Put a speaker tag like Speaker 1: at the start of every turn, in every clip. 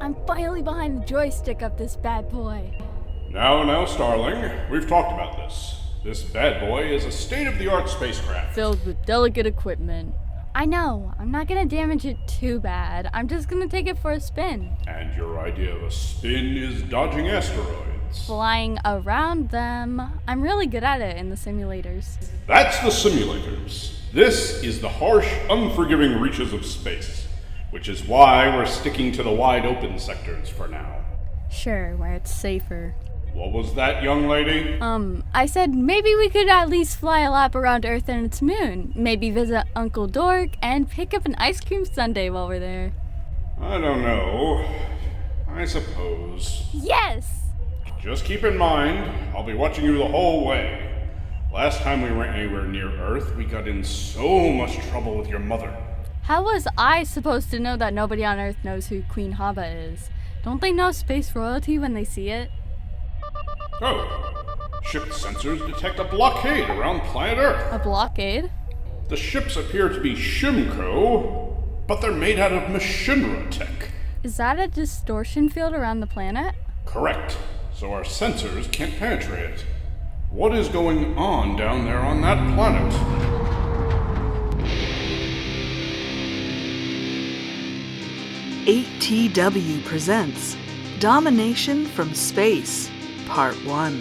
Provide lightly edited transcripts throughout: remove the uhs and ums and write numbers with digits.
Speaker 1: I'm finally behind the joystick of this bad boy.
Speaker 2: Now, Starling, we've talked about this. This bad boy is a state-of-the-art spacecraft.
Speaker 1: Filled with delicate equipment. I know, I'm not gonna damage it too bad. I'm just gonna take it for a spin.
Speaker 2: And your idea of a spin is dodging asteroids.
Speaker 1: Flying around them. I'm really good at it in the simulators.
Speaker 2: That's the simulators. This is the harsh, unforgiving reaches of space, which is why we're sticking to the wide-open sectors for now.
Speaker 1: Sure, where it's safer.
Speaker 2: What was that, young lady?
Speaker 1: I said maybe we could at least fly a lap around Earth and its moon. Maybe visit Uncle Dork and pick up an ice cream sundae while we're there.
Speaker 2: I don't know. I suppose.
Speaker 1: Yes!
Speaker 2: Just keep in mind, I'll be watching you the whole way. Last time we went anywhere near Earth, we got in so much trouble with your mother.
Speaker 1: How was I supposed to know that nobody on Earth knows who Queen Haba is? Don't they know space royalty when they see it?
Speaker 2: Oh, ship sensors detect a blockade around planet Earth.
Speaker 1: A blockade?
Speaker 2: The ships appear to be Shimco, but they're made out of Machinra tech.
Speaker 1: Is that a distortion field around the planet?
Speaker 2: Correct. So our sensors can't penetrate it. What is going on down there on that planet?
Speaker 3: ATW presents Domination from Space, Part 1.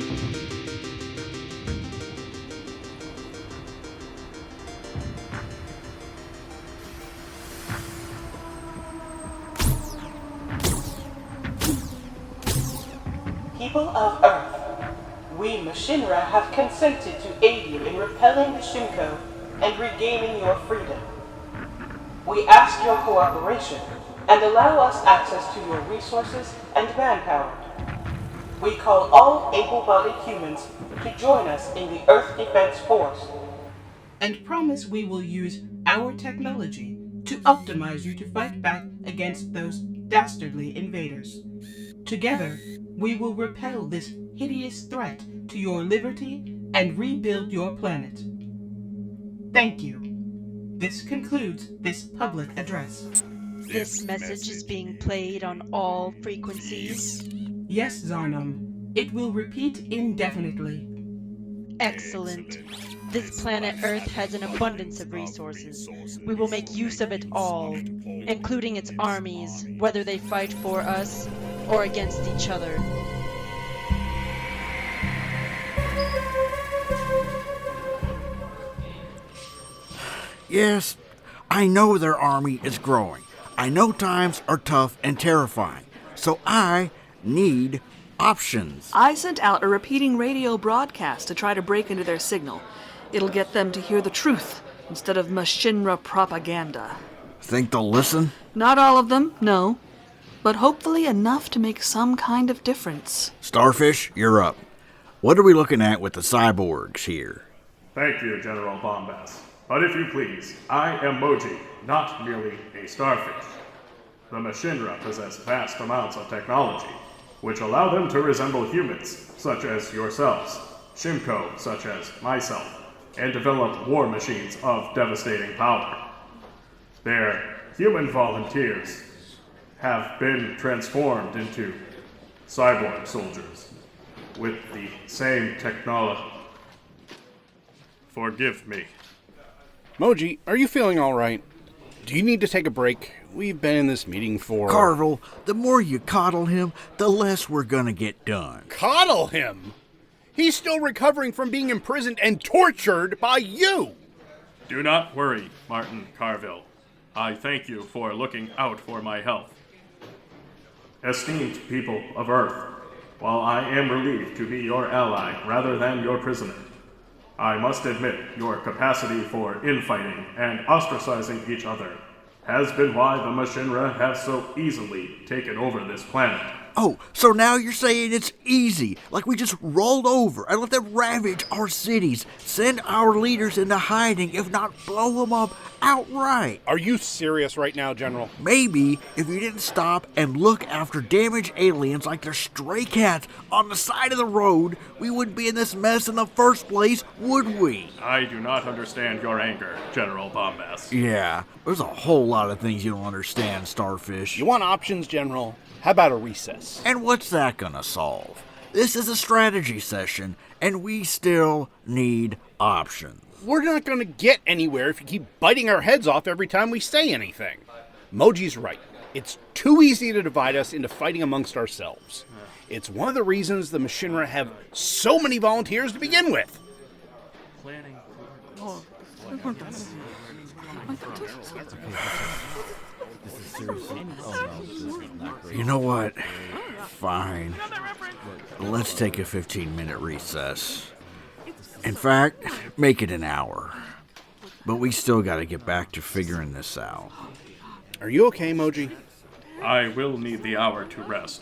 Speaker 4: People of Earth, we Machinra have consented to aid you in repelling the Shimco and regaining your freedom. We ask your cooperation and allow us access to your resources and manpower. We call all able-bodied humans to join us in the Earth Defense Force and promise we will use our technology to optimize you to fight back against those dastardly invaders. Together, we will repel this hideous threat to your liberty and rebuild your planet. Thank you. This concludes this public address.
Speaker 5: This message is being played on all frequencies.
Speaker 4: Yes, Zarnum. It will repeat indefinitely.
Speaker 5: Excellent. This planet Earth has an abundance of resources. We will make use of it all, including its armies, whether they fight for us or against each other.
Speaker 6: Yes, I know their army is growing. I know times are tough and terrifying. So I need options.
Speaker 3: I sent out a repeating radio broadcast to try to break into their signal. It'll get them to hear the truth instead of Machinra propaganda.
Speaker 6: Think they'll listen?
Speaker 3: Not all of them, no. But hopefully enough to make some kind of difference.
Speaker 6: Starfish, you're up. What are we looking at with the cyborgs here?
Speaker 7: Thank you, General Bombast. But if you please, I am Moji, not merely a starfish. The Machinra possess vast amounts of technology, which allow them to resemble humans, such as yourselves, Shimco, such as myself, and develop war machines of devastating power. Their human volunteers have been transformed into cyborg soldiers with the same technology. Forgive me.
Speaker 8: Moji, are you feeling all right? Do you need to take a break? We've been in this meeting for...
Speaker 6: Carvel, the more you coddle him, the less we're gonna get done.
Speaker 8: Coddle him? He's still recovering from being imprisoned and tortured by you!
Speaker 7: Do not worry, Martin Carville. I thank you for looking out for my health. Esteemed people of Earth, while I am relieved to be your ally rather than your prisoner, I must admit your capacity for infighting and ostracizing each other has been why the Machinra have so easily taken over this planet.
Speaker 6: Oh, so now you're saying it's easy, like we just rolled over and let them ravage our cities, send our leaders into hiding, if not blow them up outright.
Speaker 8: Are you serious right now, General?
Speaker 6: Maybe if you didn't stop and look after damaged aliens like they're stray cats on the side of the road, we wouldn't be in this mess in the first place, would we?
Speaker 7: I do not understand your anger, General Bombast.
Speaker 6: Yeah, there's a whole lot of things you don't understand, Starfish.
Speaker 8: You want options, General? How about a recess?
Speaker 6: And what's that gonna solve? This is a strategy session, and we still need options.
Speaker 8: We're not going to get anywhere if you keep biting our heads off every time we say anything. Moji's right. It's too easy to divide us into fighting amongst ourselves. It's one of the reasons the Machinra have so many volunteers to begin with.
Speaker 6: You know what? Fine. Let's take a 15-minute recess. In fact, make it an hour. But we still gotta get back to figuring this out.
Speaker 8: Are you okay, Moji?
Speaker 7: I will need the hour to rest.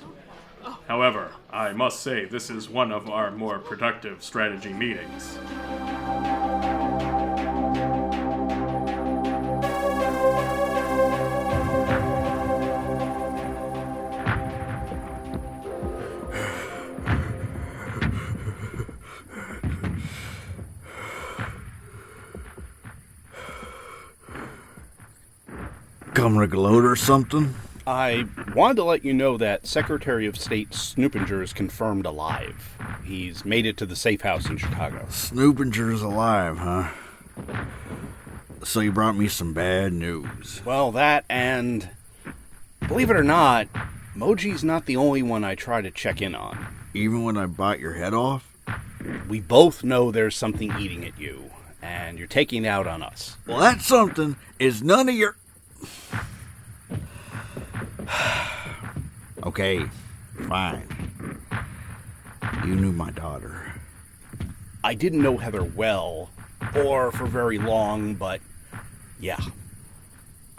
Speaker 7: However, I must say this is one of our more productive strategy meetings.
Speaker 6: Come reload or something?
Speaker 8: I wanted to let you know that Secretary of State Snoopinger is confirmed alive. He's made it to the safe house in Chicago.
Speaker 6: Snoopinger's alive, huh? So you brought me some bad news.
Speaker 8: Well, that and, believe it or not, Moji's not the only one I try to check in on.
Speaker 6: Even when I bite your head off?
Speaker 8: We both know there's something eating at you, and you're taking it out on us.
Speaker 6: Well, that something is none of your... Okay, fine. You knew my daughter.
Speaker 8: I didn't know Heather well, or for very long, but yeah.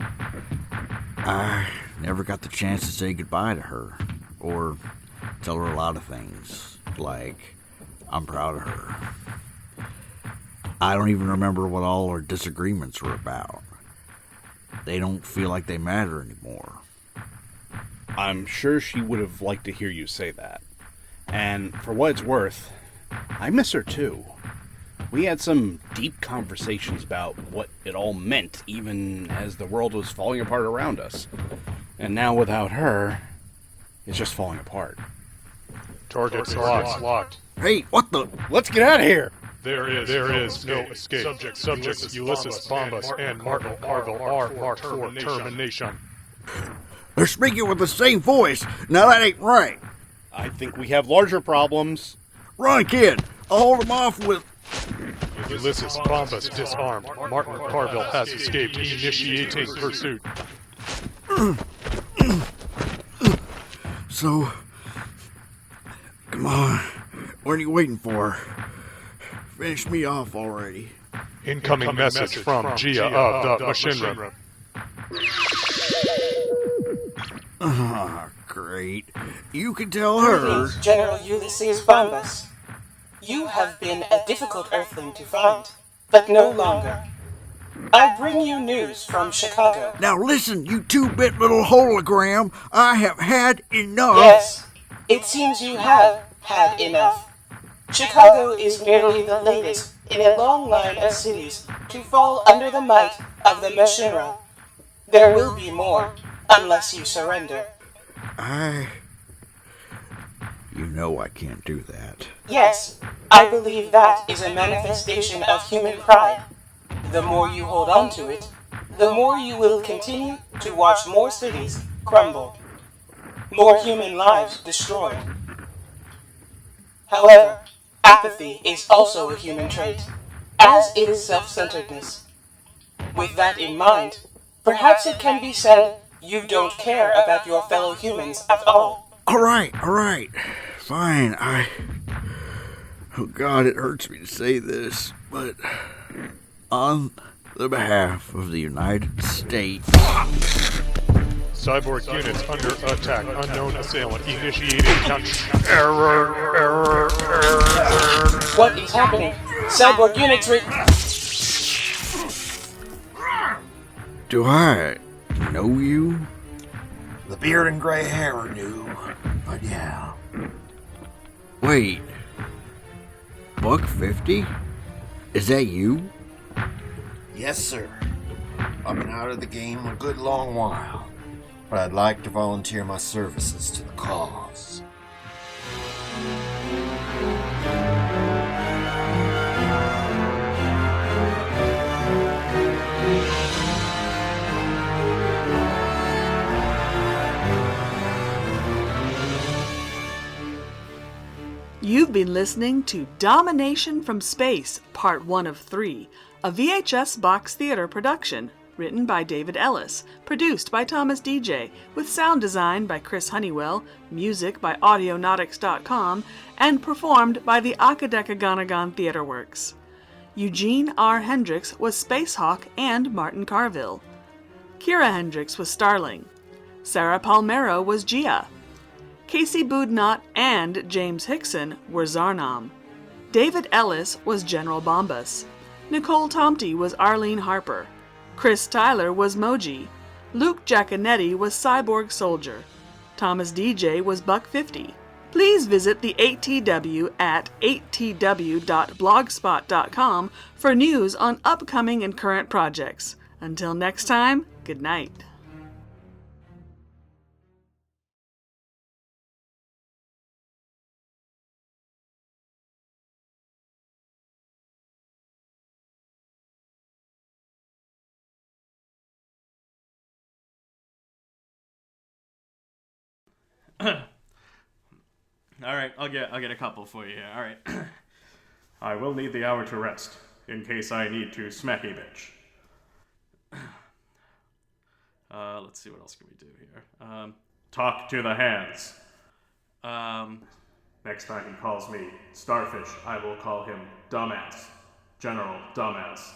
Speaker 6: I never got the chance to say goodbye to her, or tell her a lot of things, like I'm proud of her. I don't even remember what all our disagreements were about. They don't feel like they matter anymore.
Speaker 8: I'm sure she would have liked to hear you say that. And for what it's worth, I miss her too. We had some deep conversations about what it all meant, even as the world was falling apart around us. And now without her, it's just falling apart.
Speaker 9: Target locked.
Speaker 6: Hey, what the...
Speaker 8: Let's get out of here!
Speaker 9: There is no escape. Subjects Ulysses Bombas and Martin Cargill are marked for termination.
Speaker 6: They're speaking with the same voice. Now that ain't right.
Speaker 8: I think we have larger problems.
Speaker 6: Run, kid. I'll hold them off with...
Speaker 9: Ulysses Bombas disarmed. Martin Cargill has escaped. Initiating pursuit.
Speaker 6: So... Come on. What are you waiting for? Finish me off already.
Speaker 9: Incoming message from Gia of the Machinra.
Speaker 6: Ah, great. You can tell her...
Speaker 4: Greetings, General Ulysses Bombas. You have been a difficult Earthling to find, but no longer. I bring you news from Chicago.
Speaker 6: Now listen, you two-bit little hologram. I have had enough.
Speaker 4: Yes, it seems you have had enough. Chicago is merely the latest in a long line of cities to fall under the might of the Machinra. There will be more, unless you surrender.
Speaker 6: You know I can't do that.
Speaker 4: Yes, I believe that is a manifestation of human pride. The more you hold on to it, the more you will continue to watch more cities crumble, more human lives destroyed. However, apathy is also a human trait, as is self-centeredness. With that in mind, perhaps it can be said you don't care about your fellow humans at all.
Speaker 6: All right. Fine, Oh God, it hurts me to say this, but... On the behalf of the United States...
Speaker 9: Cyborg units under attack. Unknown assailant. Initiating count. Error.
Speaker 4: What is happening? Cyborg units
Speaker 6: Do I know you?
Speaker 10: The beard and gray hair are new, but yeah.
Speaker 6: Wait. Buck 50? Is that you?
Speaker 10: Yes, sir. I've been out of the game a good long while, but I'd like to volunteer my services to the cause.
Speaker 3: You've been listening to Domination from Space, Part 1 of 3, a VHS Box Theater production, written by David Ellis, produced by Thomas DJ, with sound design by Chris Honeywell, music by Audionautics.com, and performed by the Akadekaganagon Theater Works. Eugene R. Hendricks was Spacehawk and Martin Carville. Kira Hendricks was Starling. Sarah Palmero was Gia. Casey Boudnot and James Hickson were Zarnam. David Ellis was General Bombas. Nicole Tomty was Arlene Harper. Chris Tyler was Moji. Luke Giaconetti was Cyborg Soldier. Thomas DJ was Buck 50. Please visit the 8TW at 8tw.blogspot.com for news on upcoming and current projects. Until next time, good night.
Speaker 11: Alright, I'll get a couple for you here. Alright.
Speaker 7: I will need the hour to rest, in case I need to smack a bitch. Let's see, what else can we do here? Talk to the hands. Next time he calls me Starfish, I will call him Dumbass. General Dumbass.